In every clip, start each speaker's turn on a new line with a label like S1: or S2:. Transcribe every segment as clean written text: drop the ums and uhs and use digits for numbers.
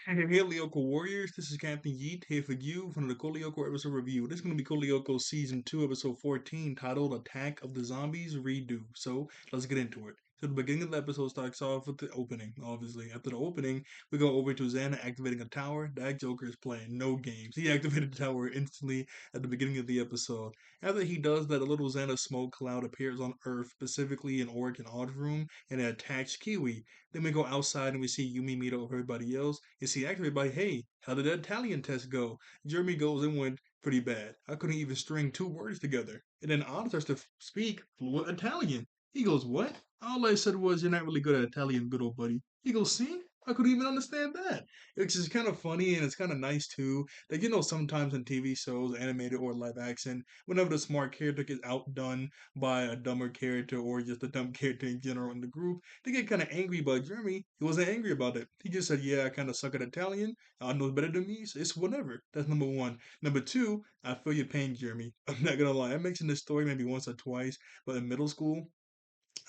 S1: Hey, Lyoko Warriors, this is Captain Yeet here for you from the CodeLyoko episode review. This is going to be CodeLyoko Season 2, Episode 14, titled Attack of the Zombies Redo. So, let's get into it. So, the beginning of the episode starts off with the opening, obviously. After the opening, we go over to Xana activating a tower. That Joker is playing no games. He activated the tower instantly at the beginning of the episode. After he does that, a little Xana smoke cloud appears on Earth, specifically in Oric and Odd's room, and it attacks Kiwi. Then we go outside and we see Yumi meet up with everybody else and see everybody, hey, how did that Italian test go? Jeremy goes and went pretty bad. I couldn't even string two words together. And then Odd starts to speak fluent Italian. He goes, what? All I said was, you're not really good at Italian, good old buddy. He goes, see? I couldn't even understand that. Which is kind of funny and it's kind of nice too. Like, sometimes in TV shows, animated or live action, whenever the smart character gets outdone by a dumber character or just a dumb character in general in the group, they get kind of angry, but Jeremy, he wasn't angry about it. He just said, yeah, I kind of suck at Italian. I know better than me, so it's whatever. That's number one. Number two, I feel your pain, Jeremy. I'm not gonna lie. I mentioned this story maybe once or twice, but in middle school,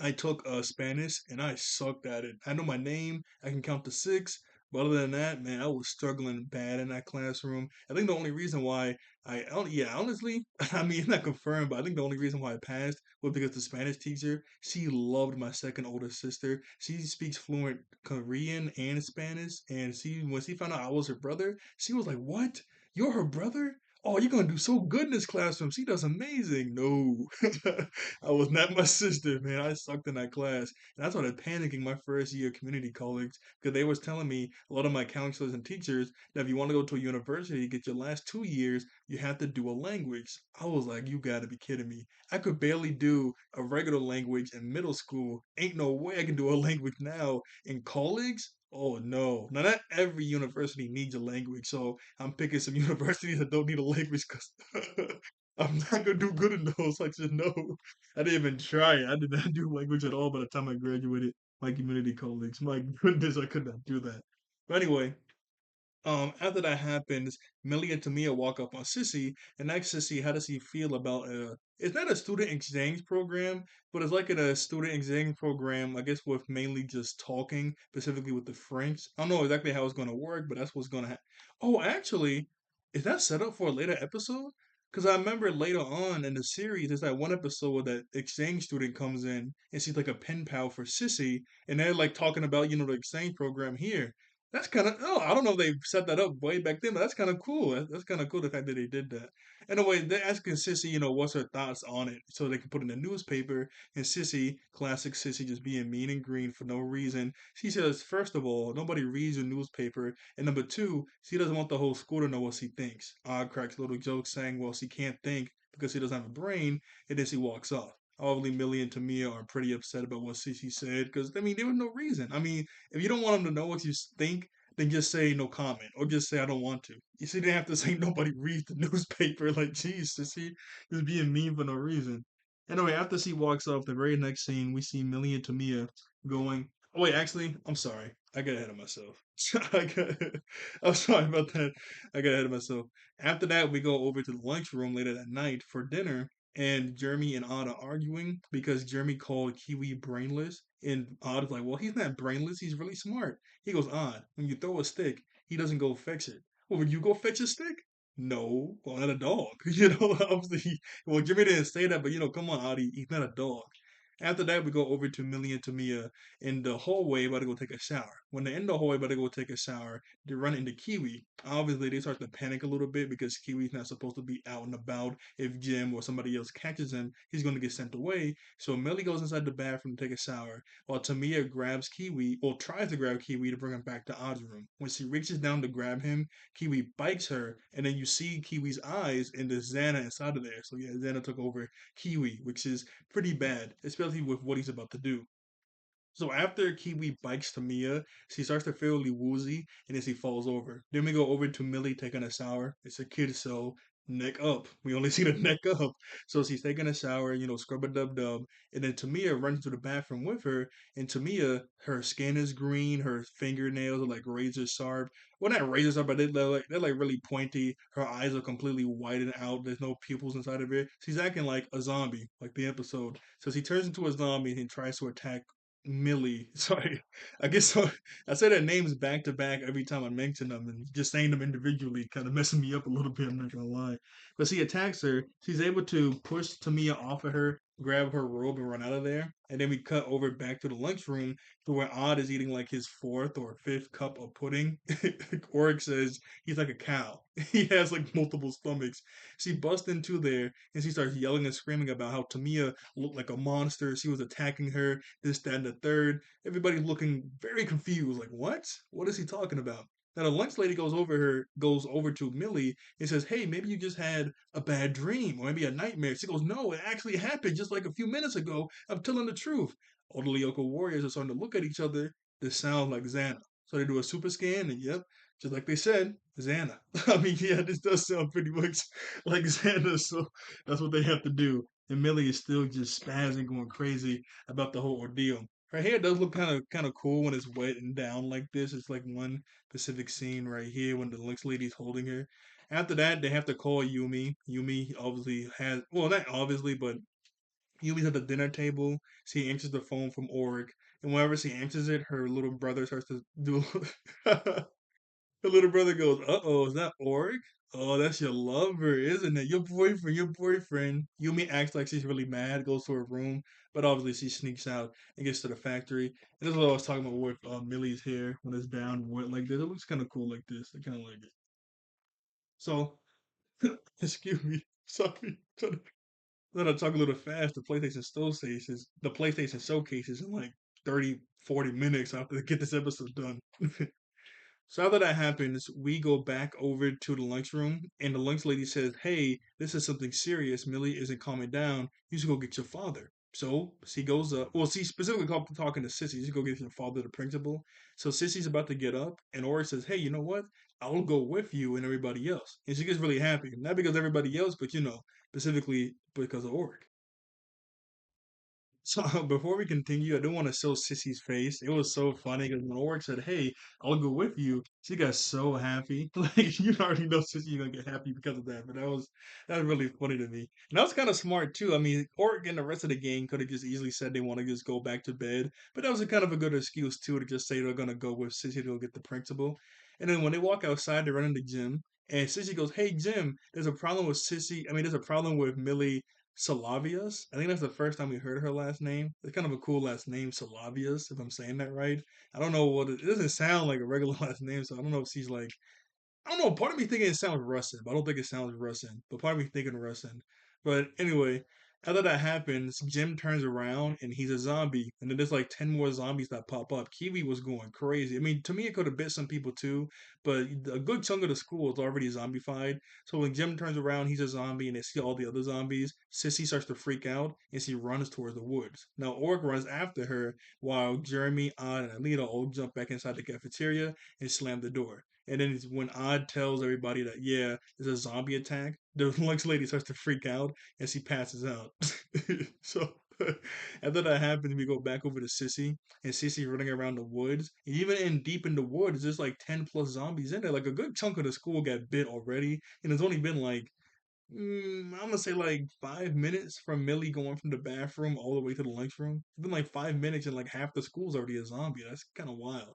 S1: I took Spanish and I sucked at it. I know my name, I can count to six, but other than that, man, I was struggling bad in that classroom. I think the only reason why yeah, honestly, I mean, it's not confirmed, but I think the only reason why I passed was because the Spanish teacher, she loved my second older sister. She speaks fluent Korean and Spanish, and when she found out I was her brother, she was like, "What? You're her brother? Oh, you're gonna do so good in this classroom. She does amazing." No, I was not my sister, man. I sucked in that class. And I started panicking my first year of community college because they was telling me, a lot of my counselors and teachers, that if you want to go to a university, get your last 2 years, you have to do a language. I was like, you gotta be kidding me. I could barely do a regular language in middle school. Ain't no way I can do a language now in college. Oh no. Now not every university needs a language, so I'm picking some universities that don't need a language because I'm not gonna do good in those. Like, just no. I didn't even try. I did not do language at all by the time I graduated my community college. My goodness, I could not do that. But anyway, after that happens, Millie and Tamia walk up on Sissy and ask Sissy how does he feel about it's not a student exchange program, but it's like a student exchange program, I guess with mainly just talking, specifically with the French. I don't know exactly how it's gonna work, but that's what's gonna happen. Oh, actually, is that set up for a later episode? Because I remember later on in the series, there's that one episode where that exchange student comes in and she's like a pen pal for Sissy, and they're like talking about, the exchange program here. That's kind of, oh, I don't know if they set that up way back then, but that's kind of cool. That's kind of cool the fact that they did that. Anyway, they're asking Sissy, what's her thoughts on it so they can put it in the newspaper. And Sissy, classic Sissy, just being mean and green for no reason. She says, first of all, nobody reads the newspaper. And number two, she doesn't want the whole school to know what she thinks. Odd cracks a little joke saying, well, she can't think because she doesn't have a brain. And then she walks off. Obviously, Millie and Tamia are pretty upset about what Sissy said because, I mean, there was no reason. I mean, if you don't want them to know what you think, then just say no comment or just say I don't want to. You see, they have to say nobody reads the newspaper. Like, geez, Sissy is being mean for no reason. Anyway, after she walks off, the very next scene, we see Millie and Tamia going. Oh wait, actually, I'm sorry. I got ahead of myself. I got, I'm sorry about that. I got ahead of myself. After that, we go over to the lunchroom later that night for dinner, and Jeremy and Odd are arguing because Jeremy called Kiwi brainless, and Odd is like, "Well, he's not brainless. He's really smart." He goes, "Odd, when you throw a stick, he doesn't go fetch it. Well, would you go fetch a stick?" No, well, not a dog. Obviously, well, Jimmy didn't say that, but come on, Audie, he's not a dog. After that, we go over to Millie and Tamia in the hallway, about to go take a shower. When they're in the hallway, about to go take a shower, they run into Kiwi. Obviously, they start to panic a little bit because Kiwi's not supposed to be out and about. If Jim or somebody else catches him, he's going to get sent away. So Millie goes inside the bathroom to take a shower, while Tamia grabs Kiwi, or tries to grab Kiwi to bring him back to Odd's room. When she reaches down to grab him, Kiwi bites her, and then you see Kiwi's eyes and there's Xana inside of there. So yeah, Xana took over Kiwi, which is pretty bad, especially with what he's about to do. So after Kiwi bites Tamiya, she starts to feel really woozy, and then she falls over. Then we go over to Millie taking a shower. It's a kid, so neck up. We only see the neck up. So she's taking a shower, scrub a dub dub, and then Tamiya runs to the bathroom with her. And Tamiya, her skin is green, her fingernails are like razor sharp. Well, not razor sharp, but they're like really pointy. Her eyes are completely whitened out. There's no pupils inside of it. She's acting like a zombie, like the episode. So she turns into a zombie and tries to attack Millie. Sorry, I guess I say their names back to back every time I mention them, and just saying them individually kind of messing me up a little bit. I'm not gonna lie. But he attacks her. She's able to push Tamiya off of her, grab her robe, and run out of there. And then we cut over back to the lunchroom to where Odd is eating like his fourth or fifth cup of pudding. Oric says he's like a cow. He has like multiple stomachs. She busts into there and she starts yelling and screaming about how Tamiya looked like a monster. She was attacking her, this, that, and the third. Everybody's looking very confused. Like, what? What is he talking about? Now the lunch lady goes over to Millie and says, "Hey, maybe you just had a bad dream or maybe a nightmare." She goes, "No, it actually happened just like a few minutes ago. I'm telling the truth." All the Lyoko warriors are starting to look at each other. This sounds like Xana. So they do a super scan, and yep, just like they said, Xana. I mean, yeah, this does sound pretty much like Xana, so that's what they have to do. And Millie is still just spazzing, going crazy about the whole ordeal. Her hair does look kind of cool when it's wet and down like this. It's like one specific scene right here when the Lynx lady's holding her. After that, they have to call Yumi. Yumi obviously has, well, not obviously, but Yumi's at the dinner table. She answers the phone from Oric, and whenever she answers it, her little brother starts to do. Her little brother goes, "Uh oh, is that Oric? Oh, that's your lover, isn't it? Your boyfriend, your boyfriend." Yumi acts like she's really mad, goes to her room, but obviously she sneaks out and gets to the factory. And this is what I was talking about with Millie's hair when it's down wet like this. It looks kind of cool like this. I kind of like it. So, excuse me. Sorry. Then I talk a little fast. The PlayStation showcases in like 30, 40 minutes after I get this episode done. So after that happens, we go back over to the lunchroom, and the lunch lady says, "Hey, this is something serious. Millie isn't calming down. You should go get your father." So she goes up. Well, she specifically talking to Sissy. You should go get your father, the principal. So Sissy's about to get up, and Ori says, "Hey, you know what? I'll go with you and everybody else." And she gets really happy, not because everybody else, but specifically because of Ori. So before we continue, I do want to show Sissy's face. It was so funny because when Oric said, "Hey, I'll go with you," she got so happy. Like you already know Sissy's gonna get happy because of that. But that was really funny to me. And that was kind of smart too. I mean, Oric and the rest of the gang could have just easily said they want to just go back to bed, but that was a kind of a good excuse too to just say they're gonna go with Sissy to go get the principal. And then when they walk outside, they run in the gym. And Sissy goes, "Hey, Jim, there's a problem with Sissy. I mean, there's a problem with Millie Salavias. I think that's the first time we heard her last name. It's kind of a cool last name, Salavias, if I'm saying that right. I don't know it doesn't sound like a regular last name, so I don't know if she's like I don't know. Part of me thinking it sounds Russian, but I don't think it sounds Russian. But part of me thinking Russian. But anyway, after that happens, Jim turns around and he's a zombie. And then there's like 10 more zombies that pop up. Kiwi was going crazy. I mean, to me, it could have bit some people too, but a good chunk of the school is already zombified. So when Jim turns around, he's a zombie and they see all the other zombies. Sissy starts to freak out and she runs towards the woods. Now, Orc runs after her while Jeremy, Odd, and Alita all jump back inside the cafeteria and slam the door. And then it's when Odd tells everybody that, yeah, there's a zombie attack, the lunch lady starts to freak out and she passes out. So after that happens, we go back over to Sissy, and Sissy running around the woods. And even in deep in the woods, there's like 10 plus zombies in there. Like a good chunk of the school got bit already, and it's only been like I'm gonna say like 5 minutes from Millie going from the bathroom all the way to the lunchroom. It's been like 5 minutes and like half the school's already a zombie. That's kind of wild.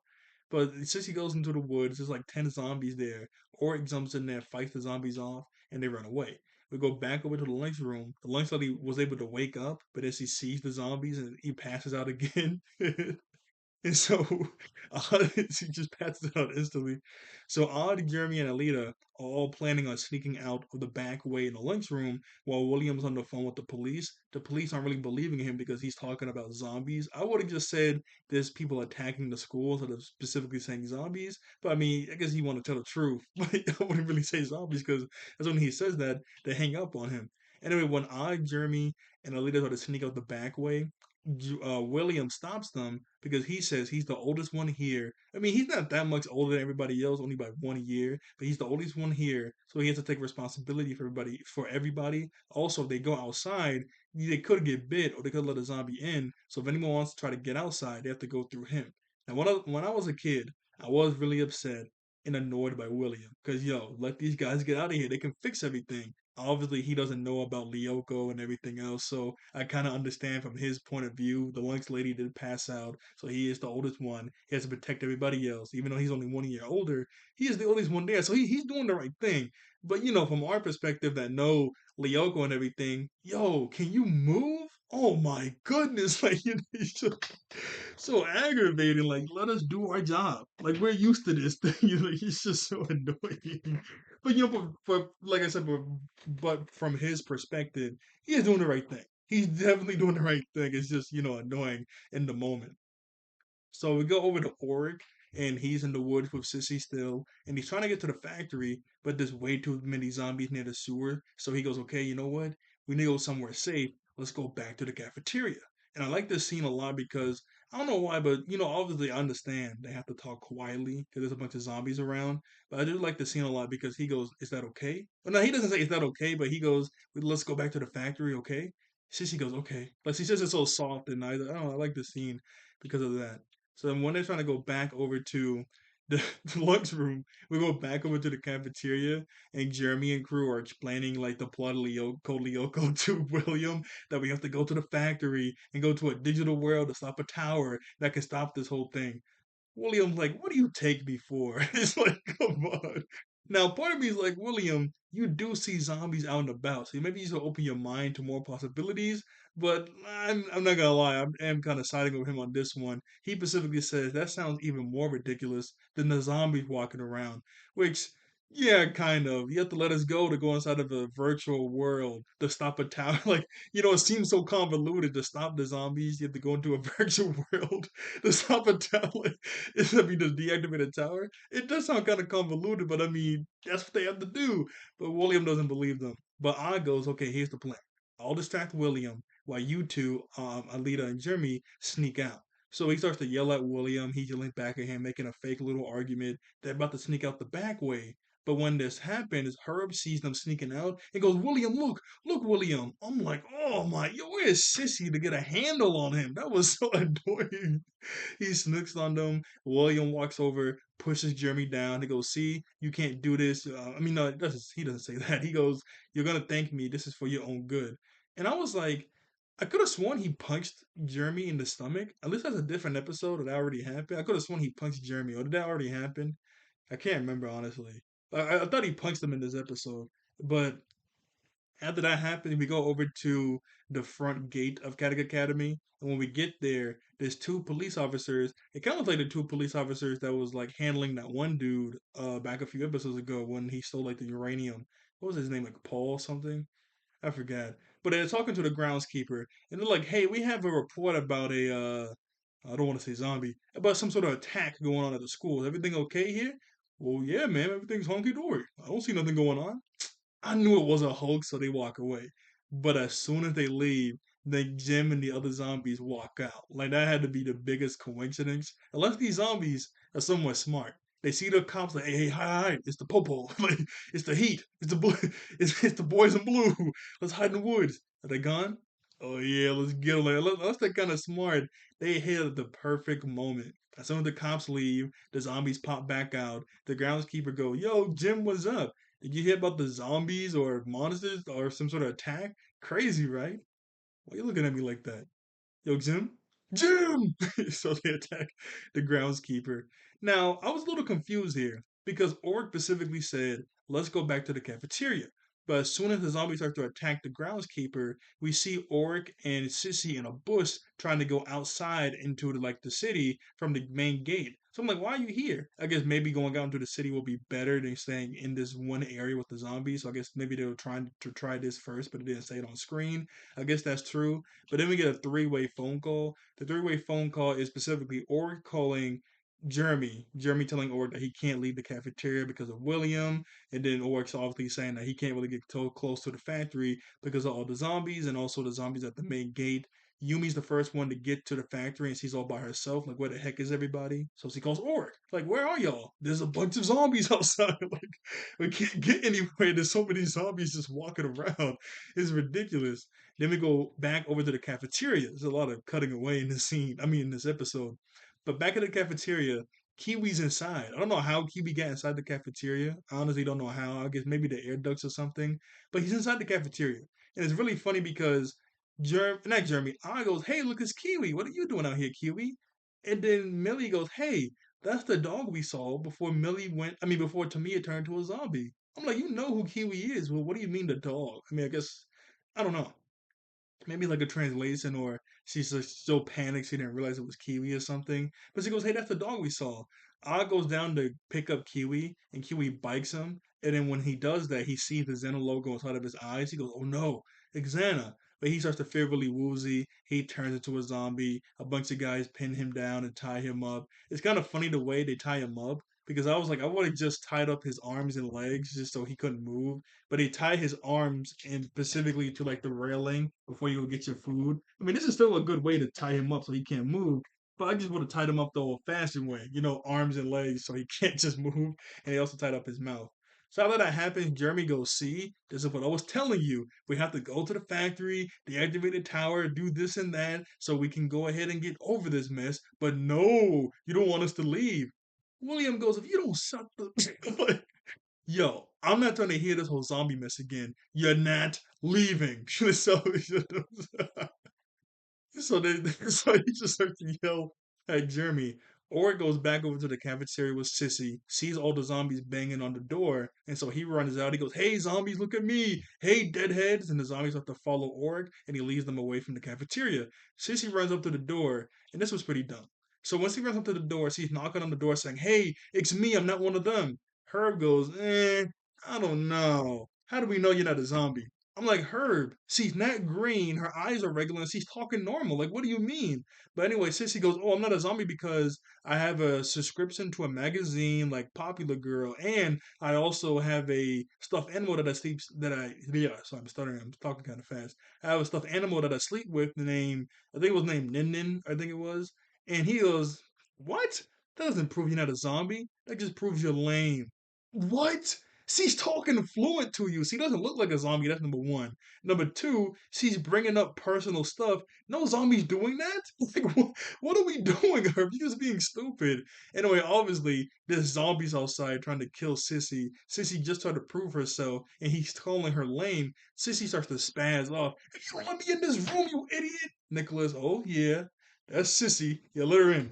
S1: But since he goes into the woods, there's like 10 zombies there. Oric jumps in there, fights the zombies off, and they run away. We go back over to the lunchroom. The lunch lady was able to wake up, but then she sees the zombies and he passes out again. And so she just passes out instantly. So Odd, Jeremy, and Alita are all planning on sneaking out of the back way in the lunchroom while William's on the phone with the police. The police aren't really believing him because he's talking about zombies. I would have just said there's people attacking the school instead of specifically saying zombies. But I mean, I guess he want to tell the truth. But I wouldn't really say zombies because as when he says that, they hang up on him. Anyway, when Odd, Jeremy, and Alita try to sneak out the back way, William stops them because he says he's the oldest one here. I mean, he's not that much older than everybody else, only by 1 year, but he's the oldest one here, so he has to take responsibility for everybody. For everybody. Also, if they go outside, they could get bit or they could let a zombie in. So if anyone wants to try to get outside, they have to go through him. Now, when I was a kid, I was really upset and annoyed by William. Because, yo, let these guys get out of here. They can fix everything. Obviously, he doesn't know about Lyoko and everything else, so I kind of understand from his point of view. The Lynx lady did pass out, so he is the oldest one. He has to protect everybody else. Even though he's only 1 year older, he is the oldest one there, so he's doing the right thing. But, from our perspective that know Lyoko and everything, yo, can you move? Oh my goodness, like, he's just so aggravating. Like, let us do our job. Like, we're used to this thing. He's just so annoying. But for like I said, but from his perspective, he is doing the right thing. He's definitely doing the right thing. It's just annoying in the moment. So we go over to Oric, and he's in the woods with Sissy still, and he's trying to get to the factory, but there's way too many zombies near the sewer. So he goes, okay, you know what? We need to go somewhere safe. Let's go back to the cafeteria. And I like this scene a lot because I don't know why, but obviously I understand they have to talk quietly because there's a bunch of zombies around. But I do like the scene a lot because he goes, "Is that okay?" Well, no, he doesn't say "Is that okay," but he goes, "Let's go back to the factory, okay?" Sissy goes, "Okay." Like she says it so soft and nice. I don't know. I like the scene because of that. So then when they're trying to go back over to the, the lunchroom, we go back over to the cafeteria, and Jeremy and crew are explaining like the plot of CodeLyoko to William that we have to go to the factory and go to a digital world to stop a tower that can stop this whole thing. William's like, what do you take me for? It's like, come on. Now, part of me is like, William, you do see zombies out and about, so maybe you should open your mind to more possibilities. But I'm not gonna lie, I'm kind of siding with him on this one. He specifically says that sounds even more ridiculous than the zombies walking around, which, yeah, kind of. You have to let us go to go inside of a virtual world to stop a tower. Like, it seems so convoluted to stop the zombies. You have to go into a virtual world to stop a tower. I mean, to deactivate a tower. It does sound kind of convoluted, but I mean, that's what they have to do. But William doesn't believe them. But I goes, okay, here's the plan. I'll distract William while you two, Alita and Jeremy, sneak out. So he starts to yell at William. He's yelling back at him, making a fake little argument. They're about to sneak out the back way. But when this happens, Herb sees them sneaking out and goes, William, look, William. I'm like, oh my, yo, where's Sissy to get a handle on him? That was so annoying. He snooks on them. William walks over, pushes Jeremy down. He goes, "See, you can't do this." I mean, no, he doesn't say that. He goes, "You're gonna thank me. This is for your own good." And I was like, I could have sworn he punched Jeremy in the stomach. At least that's a different episode that already happened. I could have sworn he punched Jeremy. Or did that already happen? I can't remember honestly. I thought he punched him in this episode, but after that happens, we go over to the front gate of Catholic Academy. And when we get there, there's two police officers. It kind of looks like the two police officers that was like handling that one dude back a few episodes ago when he stole like the uranium. What was his name? Like Paul something? I forgot. But they're talking to the groundskeeper and they're like, hey, we have a report about I don't want to say zombie, about some sort of attack going on at the school. Is everything okay here? Well, yeah, man, everything's honky dory. I don't see nothing going on. I knew it was a hoax, so they walk away. But as soon as they leave, then Jim and the other zombies walk out. Like that had to be the biggest coincidence. Unless these zombies are somewhat smart. They see the cops like, hey, hi, it's the popo, like it's the heat, it's the boys in blue. Let's hide in the woods. Are they gone? Oh yeah, let's get them. Like, unless they're kind of smart, they hit at the perfect moment. As soon as the cops leave, the zombies pop back out. The groundskeeper go, yo, Jim, what's up? Did you hear about the zombies or monsters or some sort of attack? Crazy, right? Why are you looking at me like that? Yo, Jim? Jim! So they attack the groundskeeper. Now, I was a little confused here because Orc specifically said, let's go back to the cafeteria. But as soon as the zombies start to attack the groundskeeper, we see Oric and Sissy in a bush trying to go outside into the city from the main gate. So I'm like, why are you here? I guess maybe going out into the city will be better than staying in this one area with the zombies. So I guess maybe they were trying to try this first, but it didn't say it on screen. I guess that's true. But then we get a three-way phone call. The three-way phone call is specifically Org calling Jeremy. Jeremy telling Org that he can't leave the cafeteria because of William. And then Org's obviously saying that he can't really get too close to the factory because of all the zombies and also the zombies at the main gate. Yumi's the first one to get to the factory and she's all by herself. Like, where the heck is everybody? So she calls Org. Like, where are y'all? There's a bunch of zombies outside. Like, we can't get anywhere. There's so many zombies just walking around. It's ridiculous. Then we go back over to the cafeteria. There's a lot of cutting away in this scene. I mean, in this episode. But back at the cafeteria, Kiwi's inside. I don't know how Kiwi got inside the cafeteria. I honestly don't know how. I guess maybe the air ducts or something. But he's inside the cafeteria. And it's really funny because not Jeremy, I goes, hey, look, it's Kiwi. What are you doing out here, Kiwi? And then Millie goes, hey, that's the dog we saw before before Tamia turned to a zombie. I'm like, you know who Kiwi is. Well, what do you mean the dog? I mean, I guess, I don't know, maybe like a translation, or she's just so panicked she didn't realize it was Kiwi or something. But she goes, "Hey, that's the dog we saw." Ah goes down to pick up Kiwi, and Kiwi bikes him. And then when he does that, he sees the Xana logo inside of his eyes. He goes, "Oh no, it's Xana!" But he starts to feel really woozy. He turns into a zombie. A bunch of guys pin him down and tie him up. It's kind of funny the way they tie him up because I was like, I would have just tied up his arms and legs just so he couldn't move, but he tied his arms and specifically to like the railing before you go get your food. I mean, this is still a good way to tie him up so he can't move. But I just would have tied him up the old-fashioned way, arms and legs, so he can't just move. And he also tied up his mouth. So after that happens, Jeremy goes, "See, this is what I was telling you. We have to go to the factory, deactivate the tower, do this and that, so we can go ahead and get over this mess. But no, you don't want us to leave." William goes, "If you don't shut the Yo, I'm not trying to hear this whole zombie mess again. You're not leaving." So they, so he just starts to yell at Jeremy. Or goes back over to the cafeteria with Sissy, sees all the zombies banging on the door, and so he runs out. He goes, "Hey, zombies, look at me! Hey, deadheads!" And the zombies have to follow Org, and he leads them away from the cafeteria. Sissy runs up to the door, and this was pretty dumb. So once he runs up to the door, she's knocking on the door saying, "Hey, it's me, I'm not one of them." Herb goes, I don't know. How do we know you're not a zombie? I'm like, Herb, she's not green. Her eyes are regular and she's talking normal. Like, what do you mean? But anyway, Sissy goes, "Oh, I'm not a zombie because I have a subscription to a magazine like Popular Girl. And I also have a stuffed animal that I sleep, yeah, so I'm stuttering. I'm talking kind of fast. I have a stuffed animal that I sleep with named, I think it was named Nin Nin, I think it was." And he goes, "What? That doesn't prove you're not a zombie. That just proves you're lame." What? She's talking fluent to you. She doesn't look like a zombie. That's number one. Number two, she's bringing up personal stuff. No zombie's doing that. Like, what are we doing, Herb? You're just being stupid. Anyway, obviously, there's zombies outside trying to kill Sissy. Sissy just tried to prove herself, and he's calling her lame. Sissy starts to spaz off. "If you let me in this room, you idiot!" Nicholas, "Oh, yeah, that's Sissy. Yeah, let her in."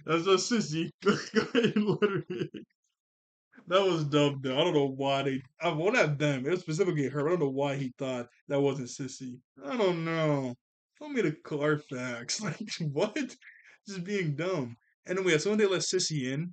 S1: That's a Sissy. Go ahead and let her in. That was dumb, though. I don't know why they. Well, not them. It was specifically her. I don't know why he thought that wasn't Sissy. I don't know. Tell me the Carfax. Like, what? Just being dumb. Anyway, as soon as they let Sissy in,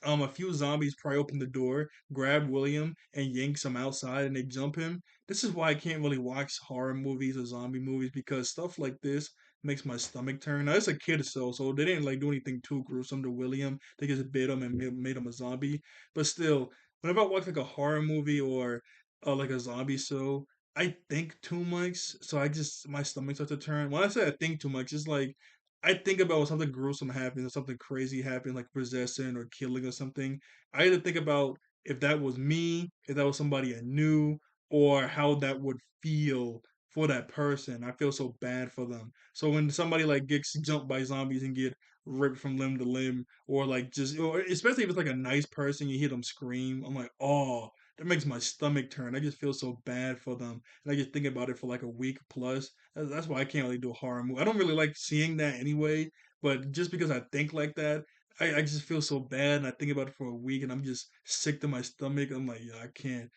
S1: a few zombies pry open the door, grab William, and yanks him outside, and they jump him. This is why I can't really watch horror movies or zombie movies because stuff like this makes my stomach turn. Now, it's a kid, so they didn't like do anything too gruesome to William. They just bit him and made him a zombie. But still, whenever I watch like a horror movie or like a zombie show, I think too much, so I just my stomach starts to turn. When I say I think too much, it's like I think about when something gruesome happens or something crazy happens, like possession or killing or something. I either think about if that was me, if that was somebody I knew, or how that would feel for that person. I feel so bad for them. So when somebody like gets jumped by zombies and get ripped from limb to limb, or like or especially if it's like a nice person, you hear them scream. I'm like, oh, that makes my stomach turn. I just feel so bad for them, and I just think about it for like a week plus. That's why I can't really do a horror movie. I don't really like seeing that anyway, but just because I think like that, I just feel so bad and I think about it for a week and I'm just sick to my stomach. I'm like, yeah, I can't.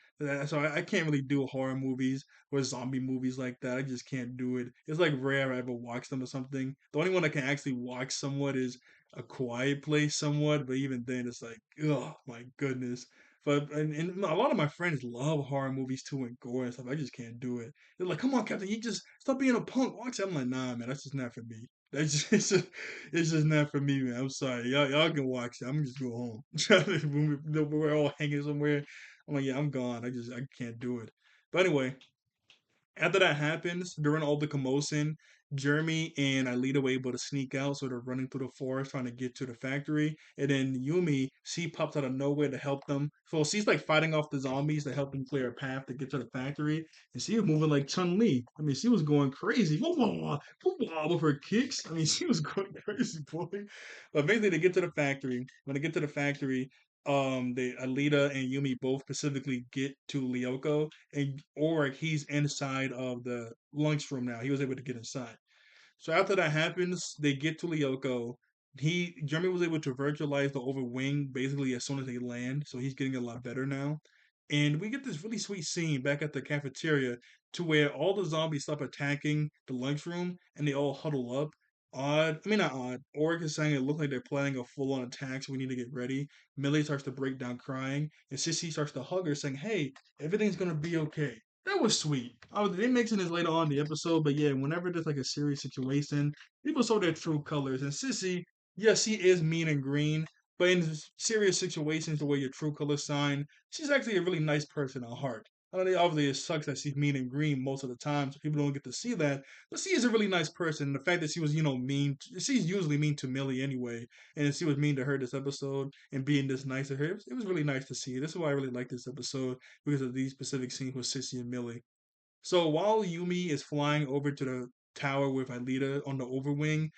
S1: So I can't really do horror movies or zombie movies like that. I just can't do it. It's like rare I ever watch them or something. The only one I can actually watch somewhat is A Quiet Place somewhat, but even then it's like, oh my goodness. But and a lot of my friends love horror movies too and gore and stuff. I just can't do it. They're like, "Come on, Captain, you just stop being a punk. Watch it." I'm like, "Nah, man, that's just not for me. That's just it's just not for me, man. I'm sorry. Y'all can watch it. I'm just go home. We're all hanging somewhere. I'm like, yeah, I'm gone. I can't do it." But anyway, after that happens, during all the commotion, Jeremy and Alita were able to sneak out, so they're running through the forest trying to get to the factory. And then Yumi, she pops out of nowhere to help them. So she's like fighting off the zombies to help them clear a path to get to the factory. And she was moving like Chun Li. I mean, she was going crazy with her kicks. I mean, she was going crazy, boy. But basically, they get to the factory. When they get to the factory, the Alita and Yumi both specifically get to Lyoko, and Oric he's inside of the lunchroom now. He was able to get inside. So after that happens, they get to Lyoko. Jeremy was able to virtualize the overwing basically as soon as they land, so he's getting a lot better now. And we get this really sweet scene back at the cafeteria to where all the zombies stop attacking the lunchroom and they all huddle up. I mean not odd. Oric is saying it looks like they're planning a full-on attack, so we need to get ready. Millie starts to break down crying, and Sissy starts to hug her, saying, "Hey, everything's gonna be okay." That was sweet. They mention this later on in the episode, but yeah, whenever there's like a serious situation, people show their true colors. And Sissy, yes, she is mean and green, but in serious situations, the way your true colors shine, she's actually a really nice person at heart. I know obviously it sucks that she's mean and green most of the time, so people don't get to see that. But she is a really nice person. The fact that she was, mean, she's usually mean to Millie anyway, and she was mean to her this episode and being this nice to her, it was really nice to see. This is why I really like this episode because of these specific scenes with Sissy and Millie. So while Yumi is flying over to the tower with Alita on the overwing,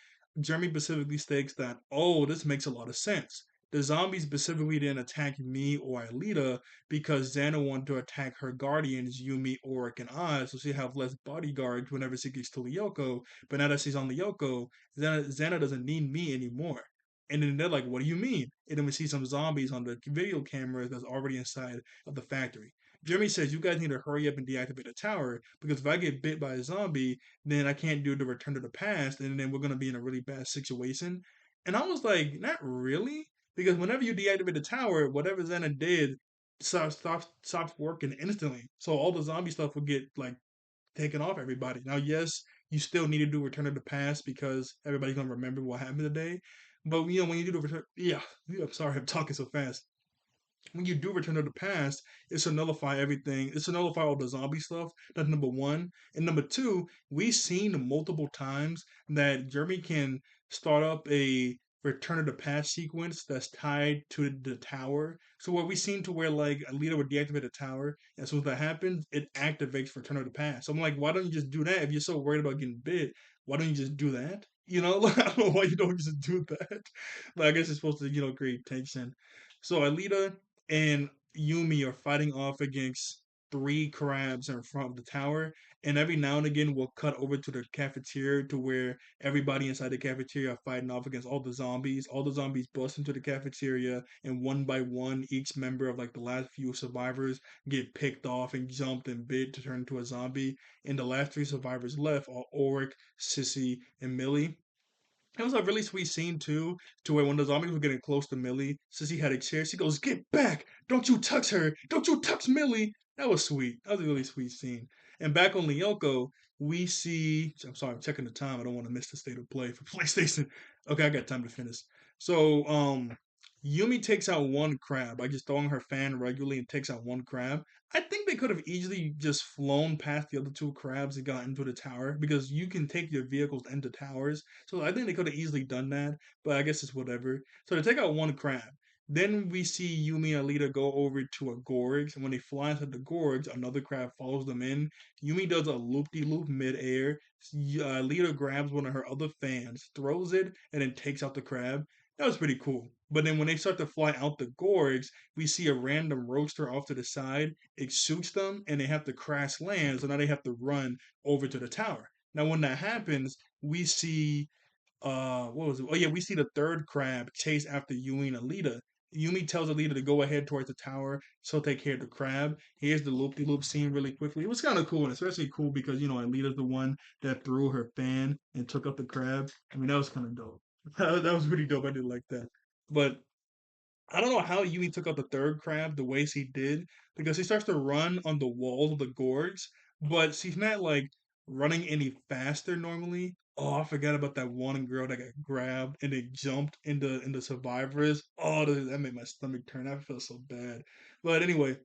S1: Jeremy specifically states that, oh, this makes a lot of sense. The zombies specifically didn't attack me or Alita because Xana wanted to attack her guardians, Yumi, Oric, and Oz, so she have less bodyguards whenever she gets to Lyoko. But now that she's on Lyoko, Xana doesn't need me anymore. And then they're like, what do you mean? And then we see some zombies on the video cameras that's already inside of the factory. Jeremy says you guys need to hurry up and deactivate the tower because if I get bit by a zombie, then I can't do the return to the past, and then we're gonna be in a really bad situation. And I was like, not really, because whenever you deactivate the tower, whatever Xana did stops working instantly. So all the zombie stuff will get like taken off everybody. Now, yes, you still need to do return to the past because everybody's gonna remember what happened today. But when you do the return, yeah, I'm sorry, I'm talking so fast when you do Return to the Past, it's to nullify everything. It's to nullify all the zombie stuff. That's number one. And number two, we've seen multiple times that Jeremy can start up a Return to the Past sequence that's tied to the tower. So what we've seen to where like a leader would deactivate the tower, and as soon as that happens, it activates Return to the Past. So I'm like, why don't you just do that? If you're so worried about getting bit, why don't you just do that? Like, I don't know why you don't just do that. But I guess it's supposed to, create tension. So Alita and Yumi are fighting off against three crabs in front of the tower. And every now and again, we'll cut over to the cafeteria to where everybody inside the cafeteria are fighting off against all the zombies. All the zombies bust into the cafeteria, and one by one, each member of like the last few survivors get picked off and jumped and bit to turn into a zombie. And the last three survivors left are Oric, Sissy, and Millie. It was a really sweet scene too, to where when the zombies were getting close to Millie, Sissy had a chair. She goes, "Get back! Don't you touch her! Don't you touch Millie!" That was sweet. That was a really sweet scene. And back on Lyoko, we see. I'm sorry, I'm checking the time. I don't want to miss the state of play for PlayStation. Okay, I got time to finish. So, Yumi takes out one crab by just throwing her fan regularly and takes out one crab. I think they could have easily just flown past the other two crabs and got into the tower because you can take your vehicles into towers, so I think they could have easily done that, but I guess it's whatever. So they take out one crab. Then we see Yumi and Alita go over to a gorge, and when they fly into the gorge, another crab follows them in. Yumi does a loop-de-loop mid-air. Alita grabs one of her other fans, throws it, and then takes out the crab. That was pretty cool. But then when they start to fly out the gorge, we see a random roaster off to the side. It shoots them, and they have to crash land, so now they have to run over to the tower. Now, when that happens, we see what was it? Oh yeah, we see the third crab chase after Yumi and Alita. Yumi tells Alita to go ahead towards the tower. She'll take care of the crab. Here's the loop de loop scene really quickly. It was kind of cool, and especially cool because Alita's the one that threw her fan and took up the crab. I mean, that was kind of dope. That was really dope. I did like that. But I don't know how Yui took out the third crab the way she did because she starts to run on the walls of the gorge, but she's not like running any faster normally. Oh, I forgot about that one girl that got grabbed and they jumped into survivors. Oh, that made my stomach turn. I feel so bad. But anyway,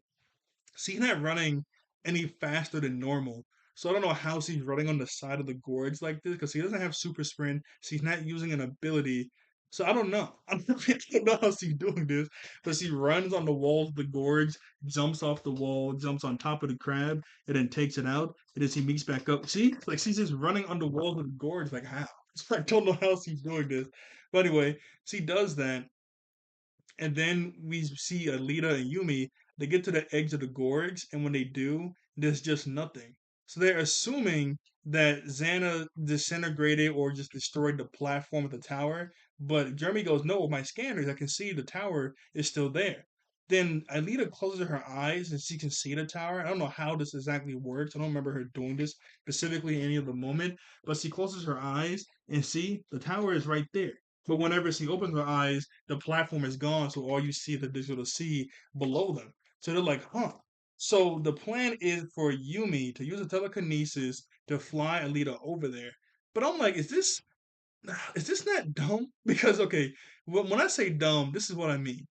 S1: she's not running any faster than normal. So I don't know how she's running on the side of the gorge like this because she doesn't have super sprint. She's not using an ability. So I don't know. I don't know how she's doing this, but she runs on the walls of the gorge, jumps off the wall, jumps on top of the crab, and then takes it out. And then she meets back up. See, like she's just running on the walls of the gorge. Like how? I don't know how she's doing this. But anyway, she does that, and then we see Alita and Yumi. They get to the edge of the gorge, and when they do, there's just nothing. So they're assuming that Xana disintegrated or just destroyed the platform of the tower. But Jeremy goes, "No, with my scanners, I can see the tower is still there." Then Alita closes her eyes and she can see the tower. I don't know how this exactly works. I don't remember her doing this specifically in any of the moment, but she closes her eyes and see the tower is right there. But whenever she opens her eyes, the platform is gone, so all you see is the digital sea below them. So they're like, huh. So the plan is for Yumi to use a telekinesis to fly Alita over there. But I'm like, is this not dumb? Because okay, when I say dumb, this is what I mean.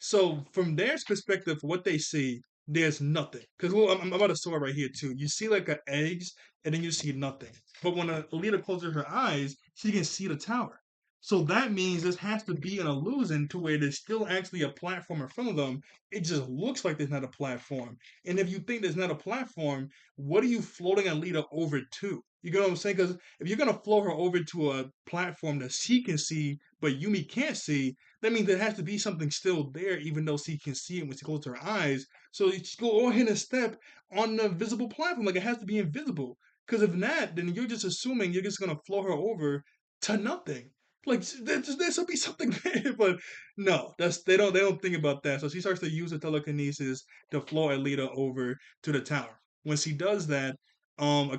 S1: So from their perspective, what they see, there's nothing. Because well, I'm about to show it right here too. You see like a eggs, and then you see nothing. But when Alita closes her eyes, she can see the tower. So that means this has to be an illusion to where there's still actually a platform in front of them. It just looks like there's not a platform. And if you think there's not a platform, what are you floating Alita over to? You know what I'm saying? Because if you're gonna float her over to a platform that she can see, but Yumi can't see, that means there has to be something still there, even though she can see it when she closes her eyes. So you just go ahead and step on the visible platform, like it has to be invisible. Because if not, then you're just assuming you're just gonna float her over to nothing. Like there should be something there, but no, that's they don't think about that. So she starts to use the telekinesis to float Alita over to the tower. When she does that, a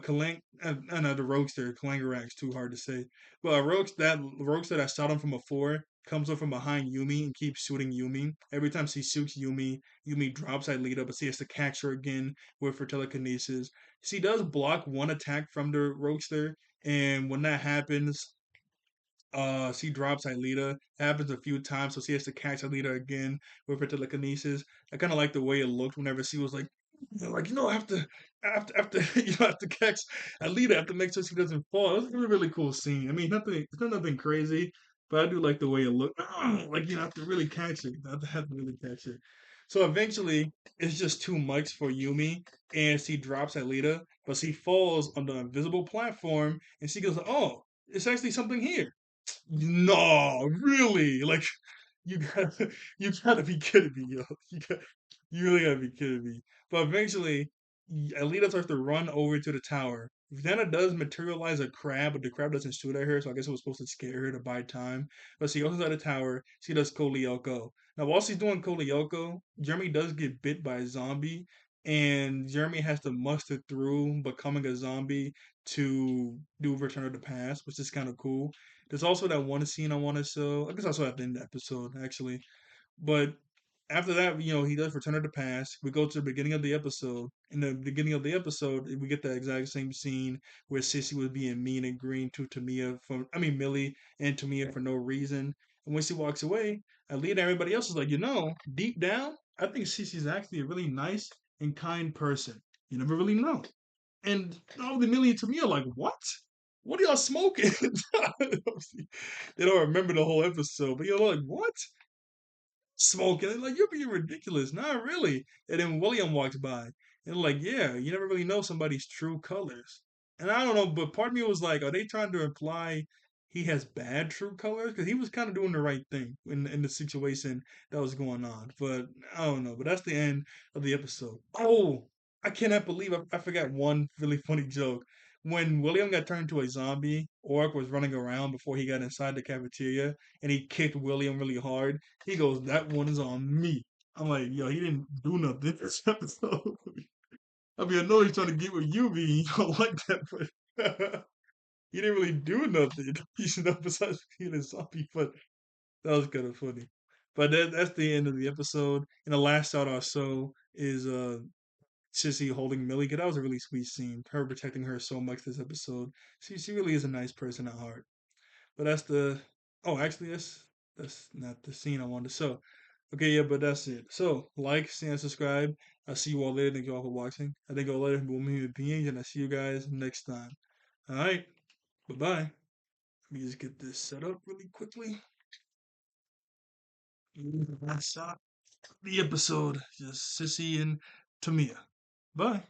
S1: another roadster, Kalangarax, too hard to say, but a roadster that shot him from before comes up from behind Yumi and keeps shooting Yumi. Every time she shoots Yumi, Yumi drops Alita, but she has to catch her again with her telekinesis. She does block one attack from the Roadster, and when that happens, she drops Alita. It happens a few times, so she has to catch Alita again with her telekinesis. I kind of like the way it looked whenever she was like, I have to, I have to catch Alita. I have to make sure she doesn't fall. It was a really cool scene. I mean, it's not nothing crazy, but I do like the way it looked. Like you have to really catch it. You have to really catch it. So eventually, it's just too much for Yumi, and she drops Alita, but she falls on the invisible platform, and she goes, "Oh, it's actually something here." No, really? Like you gotta you gotta be kidding me, yo. You really gotta be kidding me. But eventually, Alita starts to run over to the tower. Xana does materialize a crab, but the crab doesn't shoot at her, so I guess it was supposed to scare her to buy time. But she goes inside the tower. She does CodeLyoko. Now, while she's doing CodeLyoko, Jeremy does get bit by a zombie, and Jeremy has to muster through becoming a zombie to do Return of the Past, which is kind of cool. There's also that one scene I want to show. I guess I saw at the end of the episode, actually. But after that, he does Return of the Past. We go to the beginning of the episode. In the beginning of the episode, we get the exact same scene where Sissy was being mean and green to Millie and Tamia for no reason. And when she walks away, Alita and everybody else is like, deep down, I think Sissy's actually a really nice and kind person. You never really know. And all the Millie and Tamia are like, what? What are y'all smoking? They don't remember the whole episode, but you're like, what? Smoking. Like, you're being ridiculous. Not really. And then William walks by and like, yeah, you never really know somebody's true colors. And I don't know, but part of me was like, are they trying to imply he has bad true colors? Because he was kind of doing the right thing in the situation that was going on. But I don't know. But that's the end of the episode. Oh, I cannot believe I forgot one really funny joke. When William got turned into a zombie, Orc was running around before he got inside the cafeteria, and he kicked William really hard. He goes, "That one is on me." I'm like, yo, he didn't do nothing this episode. I mean, I know he's trying to get with you, you don't like that, but he didn't really do nothing. Besides being a zombie. But that was kind of funny. But that's the end of the episode. And the last shot I saw is Sissy holding Millie. 'Cause that was a really sweet scene. Her protecting her so much this episode. She really is a nice person at heart. But that's the. Oh, actually, that's not the scene I wanted to show. Okay, yeah, but that's it. So, like, share, and subscribe. I see you all later. Thank you all for watching. I think you all later. We'll meet with beings, and I see you guys next time. All right. Bye bye. Let me just get this set up really quickly. Stop the episode. Just Sissy and Tamia. Bye.